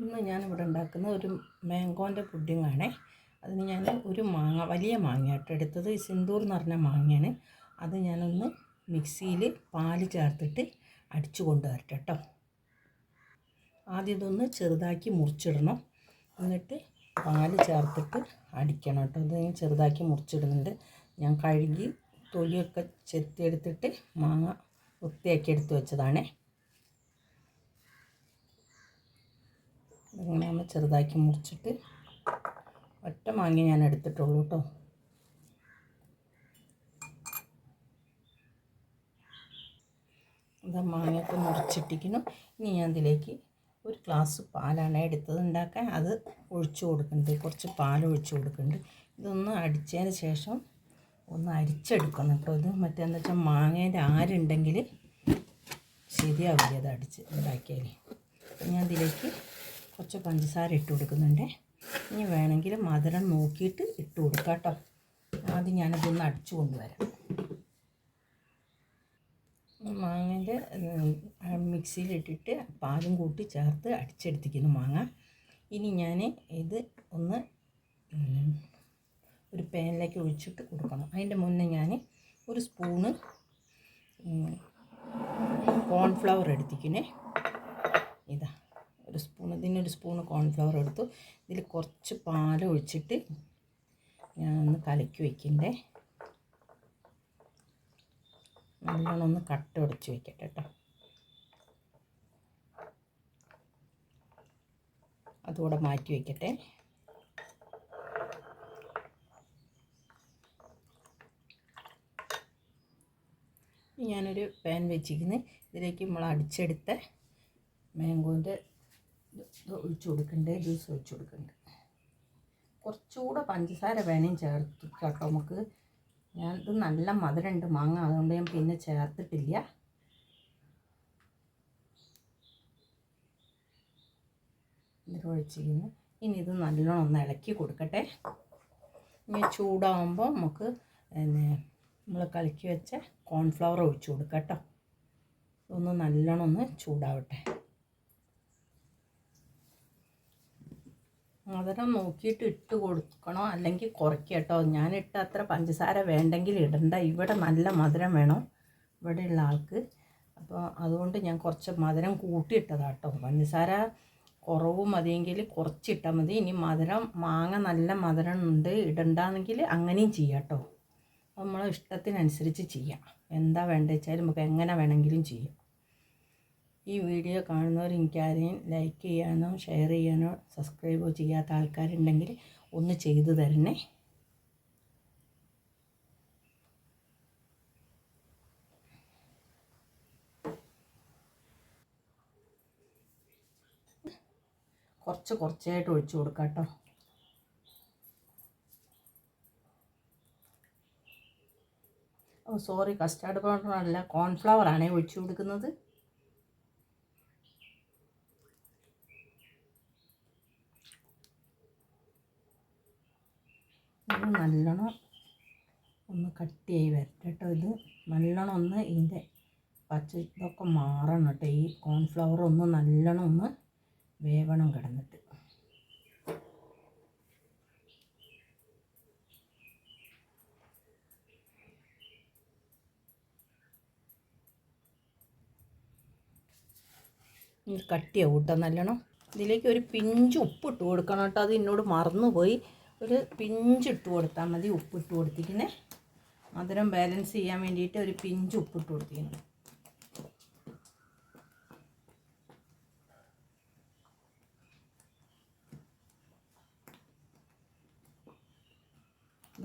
ഇന്ന് ഞാനിവിടെ ഉണ്ടാക്കുന്ന ഒരു മാംഗോൻ്റെ പുഡിങ്ങാണേ. അതിന് ഞാൻ ഒരു മാങ്ങ, വലിയ മാങ്ങയായിട്ട് എടുത്തത്, സിന്ദൂർ എന്ന് പറഞ്ഞ മാങ്ങയാണ്. അത് ഞാനൊന്ന് മിക്സിയിൽ പാല് ചേർത്തിട്ട് അടിച്ചു കൊണ്ടുവരട്ടെ കേട്ടോ. ആദ്യം ഇതൊന്ന് ചെറുതാക്കി മുറിച്ചിടണം, എന്നിട്ട് പാല് ചേർത്തിട്ട് അടിക്കണം കേട്ടോ. ഇത് ഞാൻ ചെറുതാക്കി മുറിച്ചിടുന്നുണ്ട്. ഞാൻ കഴുകി തൊലിയൊക്കെ ചെത്തിയെടുത്തിട്ട് മാങ്ങ വൃത്തിയാക്കി എടുത്ത് വെച്ചതാണേ. ഇങ്ങനെ നമ്മൾ ചെറുതാക്കി മുറിച്ചിട്ട് ഒറ്റ മാങ്ങ ഞാൻ എടുത്തിട്ടുള്ളൂ കേട്ടോ. ഇതാ മാങ്ങയൊക്കെ മുറിച്ചിട്ടിരിക്കുന്നു. ഇനി ഞാൻ ഇതിലേക്ക് ഒരു ഗ്ലാസ് പാലാണ് എടുത്തത് ഉണ്ടാക്കാൻ. അത് ഒഴിച്ചു കൊടുക്കുന്നുണ്ട്, കുറച്ച് പാൽ ഒഴിച്ചു കൊടുക്കുന്നുണ്ട്. ഇതൊന്ന് അടിച്ചതിന് ശേഷം ഒന്ന് അരിച്ചെടുക്കണം കേട്ടോ. ഇത് മറ്റേന്ന് വെച്ചാൽ മാങ്ങേൻ്റെ ആരുണ്ടെങ്കിൽ ശരിയാവില്ല അത് അടിച്ച് ഉണ്ടാക്കിയാൽ. ഞാൻ ഇതിലേക്ക് കുറച്ച് പഞ്ചസാര ഇട്ട് കൊടുക്കുന്നുണ്ട്. ഇനി വേണമെങ്കിൽ മധുരം നോക്കിയിട്ട് ഇട്ട് കൊടുക്കാം കേട്ടോ. ആദ്യം ഞാനിതൊന്ന് അടിച്ചു കൊണ്ടുവരാം. മാങ്ങേൻ്റെ മിക്സിയിലിട്ടിട്ട് പാലും കൂട്ടി ചേർത്ത് അടിച്ചെടുത്തിരിക്കുന്നു മാങ്ങ. ഇനി ഞാൻ ഇത് ഒന്ന് ഒരു പാനിലേക്ക് ഒഴിച്ചിട്ട് കൊടുക്കണം. അതിൻ്റെ മുന്നേ ഞാൻ ഒരു സ്പൂണ് കോൺഫ്ലവർ എടുത്തിരിക്കുന്നേ. ഇതാ ഒരു സ്പൂൺ, ഇതിനൊരു സ്പൂണ് കോൺഫ്ലവർ എടുത്തു. ഇതിൽ കുറച്ച് പാൽ ഒഴിച്ചിട്ട് ഞാനൊന്ന് കലക്കി വയ്ക്കണ്ടേ. നല്ലോണം ഒന്ന് കട്ട ഉടച്ച് വയ്ക്കട്ടെ കേട്ടോ. അതുകൂടെ മാറ്റി വയ്ക്കട്ടെ. ഞാനൊരു പാൻ വെച്ചിരിക്കുന്നു. ഇതിലേക്ക് നമ്മൾ അടിച്ചെടുത്ത മാംഗോൻ്റെ ഒഴിച്ചു കൊടുക്കുന്നുണ്ട്, ജ്യൂസ് ഒഴിച്ചു കൊടുക്കുന്നുണ്ട്. കുറച്ചുകൂടെ പഞ്ചസാര വേണേലും ചേർത്ത് കേട്ടോ നമുക്ക്. ഇത് നല്ല മധുരമുണ്ട് മാങ്ങ, അതുകൊണ്ട് ഞാൻ പിന്നെ ചേർത്തിട്ടില്ല. ഇത് ഒഴിച്ചിരിക്കുന്നു. ഇനി ഇത് നല്ലോണം ഒന്ന് ഇളക്കി കൊടുക്കട്ടെ. ഇനി ചൂടാകുമ്പോൾ നമുക്ക് നമ്മൾ കലക്കി വെച്ച കോൺഫ്ലവർ ഒഴിച്ചു കൊടുക്കാം കേട്ടോ. ഒന്ന് നല്ലോണം ഒന്ന് ചൂടാവട്ടെ. മധുരം നോക്കിയിട്ട് ഇട്ട് കൊടുക്കണോ അല്ലെങ്കിൽ കുറയ്ക്കുക കേട്ടോ. ഞാനിട്ട് അത്ര പഞ്ചസാര വേണ്ടെങ്കിൽ ഇടണ്ട. ഇവിടെ നല്ല മധുരം വേണം ഇവിടെയുള്ള ആൾക്ക്. അപ്പോൾ അതുകൊണ്ട് ഞാൻ കുറച്ച് മധുരം കൂട്ടിയിട്ടതാണ് കേട്ടോ. പഞ്ചസാര കുറവ് മതിയെങ്കിൽ കുറച്ചിട്ടാൽ മതി. ഇനി മധുരം മാങ്ങ നല്ല മധുരം ഉണ്ട് ഇടണ്ടെങ്കിൽ അങ്ങനെയും ചെയ്യാം കേട്ടോ. നമ്മളെ ഇഷ്ടത്തിനനുസരിച്ച് ചെയ്യാം. എന്താ വേണ്ടത് വെച്ചാൽ നമുക്ക് എങ്ങനെ വേണമെങ്കിലും ചെയ്യാം. ഈ വീഡിയോ കാണുന്നവർ എനിക്കാരെയും ലൈക്ക് ചെയ്യാനോ ഷെയർ ചെയ്യാനോ സബ്സ്ക്രൈബോ ചെയ്യാത്ത ആൾക്കാരുണ്ടെങ്കിൽ ഒന്ന് ചെയ്തു തരണേ. കുറച്ചായിട്ട് ഒഴിച്ചു കൊടുക്കാം കേട്ടോ. സോറി, കസ്റ്റാർഡ് പൗഡർ അല്ല, കോൺഫ്ലവർ ആണേ ഒഴിച്ചു കൊടുക്കുന്നത്. ഇത് നല്ലോണം ഒന്ന് കട്ടിയായി വരട്ടെ കേട്ടോ. ഇത് നല്ലോണം ഒന്ന് ഇതിൻ്റെ ഇതൊക്കെ മാറണം കേട്ടോ. ഈ കോൺഫ്ലവർ ഒന്ന് നല്ലോണം ഒന്ന് വേവണം കിടന്നിട്ട്. കട്ടിയാവും കേട്ടോ നല്ലോണം. ഇതിലേക്ക് ഒരു പിഞ്ച് ഉപ്പിട്ട് കൊടുക്കണം കേട്ടോ. അത് എന്നോട് മറന്നുപോയി. ഒരു പിഞ്ചിട്ട് കൊടുത്താൽ മതി. ഉപ്പിട്ട് കൊടുത്തിരിക്കുന്നേ, മധുരം ബാലൻസ് ചെയ്യാൻ വേണ്ടിയിട്ട് ഒരു പിഞ്ച് ഉപ്പിട്ട് കൊടുത്തിരിക്കുന്നു.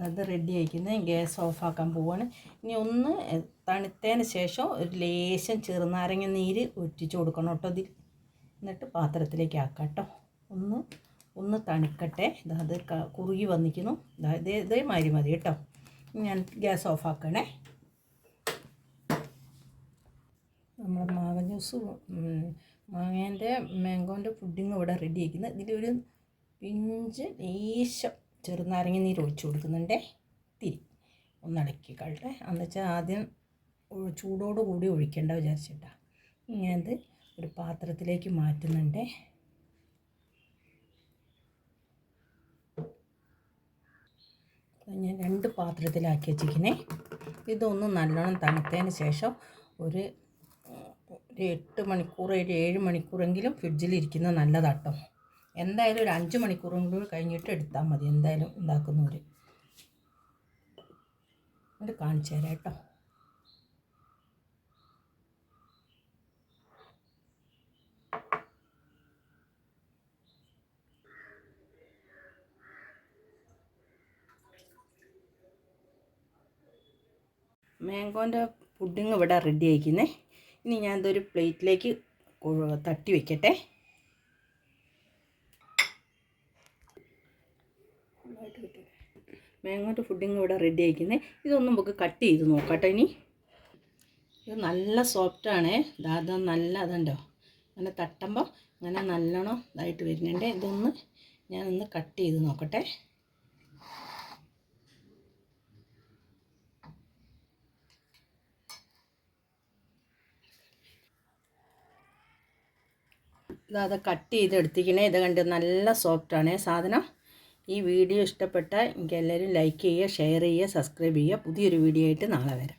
അത് റെഡി ആയിരിക്കുന്നത്. ഗ്യാസ് ഓഫാക്കാൻ പോവുകയാണ്. ഇനി ഒന്ന് തണുത്തതിന് ശേഷം ഒരു ലേശം ചെറുനാരങ്ങ നീര് ഒറ്റിച്ച് കൊടുക്കണം കേട്ടോ ഇതിൽ. എന്നിട്ട് പാത്രത്തിലേക്ക് ആക്കാം കേട്ടോ. ഒന്ന് തണുക്കട്ടെ. അത് കുറുകി വന്നിരിക്കുന്നു. ഇതേമാതിരി മതി കേട്ടോ. ഞാൻ ഗ്യാസ് ഓഫാക്കണേ. നമ്മൾ മാങ്ങേൻ്റെ മാംഗോൻ്റെ പുഡിങ് ഇവിടെ റെഡി ആക്കുന്നത്. ഇതിലൊരു പിഞ്ച് ലേശം ചെറുനാരങ്ങ നീര് ഒഴിച്ചു കൊടുക്കുന്നുണ്ടേ. തിരി ഒന്നിളക്കി കളട്ടെ. എന്നുവെച്ചാൽ ആദ്യം ചൂടോട് കൂടി ഒഴിക്കേണ്ട വിചാരിച്ചിട്ടാണ്. ഞാനത് ഒരു പാത്രത്തിലേക്ക് മാറ്റുന്നുണ്ടേ. ഞാൻ 2 പാത്രത്തിലാക്കി വെച്ചിരിക്കണേ. ഇതൊന്ന് നല്ലോണം തണുത്തതിന് ശേഷം ഒരു 8 മണിക്കൂർ, ഒരു 7 മണിക്കൂറെങ്കിലും ഫ്രിഡ്ജിലിരിക്കുന്നത് നല്ലതാട്ടോ. എന്തായാലും ഒരു 5 മണിക്കൂറും കൂടി കഴിഞ്ഞിട്ട് എടുത്താൽ മതി. എന്തായാലും ഉണ്ടാക്കുന്നവർ ഇത് കാണിച്ചു തരാം കേട്ടോ. മാംഗോൻ്റെ പുഡിങ് ഇവിടെ റെഡി ആയിരിക്കുന്നേ. ഇനി ഞാൻ ഇതൊരു പ്ലേറ്റിലേക്ക് തട്ടി വയ്ക്കട്ടെ. മാംഗോൻ്റെ പുഡിങ് ഇവിടെ റെഡി ആയിരിക്കുന്നത്. ഇതൊന്നും നമുക്ക് കട്ട് ചെയ്ത് നോക്കട്ടെ. ഇനി ഇത് നല്ല സോഫ്റ്റാണ്. അത് നല്ല അതുണ്ടോ, അങ്ങനെ തട്ടുമ്പോൾ അങ്ങനെ നല്ലോണം ഇതായിട്ട് വരുന്നുണ്ട്. ഇതൊന്ന് ഞാനൊന്ന് കട്ട് ചെയ്ത് നോക്കട്ടെ. അത് കട്ട് ചെയ്തെടുത്തിക്കണേ. ഇത് കണ്ട് നല്ല സോഫ്റ്റാണ് സാധനം. ഈ വീഡിയോ ഇഷ്ടപ്പെട്ടാൽ എനിക്ക് എല്ലാവരും ലൈക്ക് ചെയ്യുക, ഷെയർ ചെയ്യുക, സബ്സ്ക്രൈബ് ചെയ്യുക. പുതിയൊരു വീഡിയോ ആയിട്ട് നാളെ വരാം.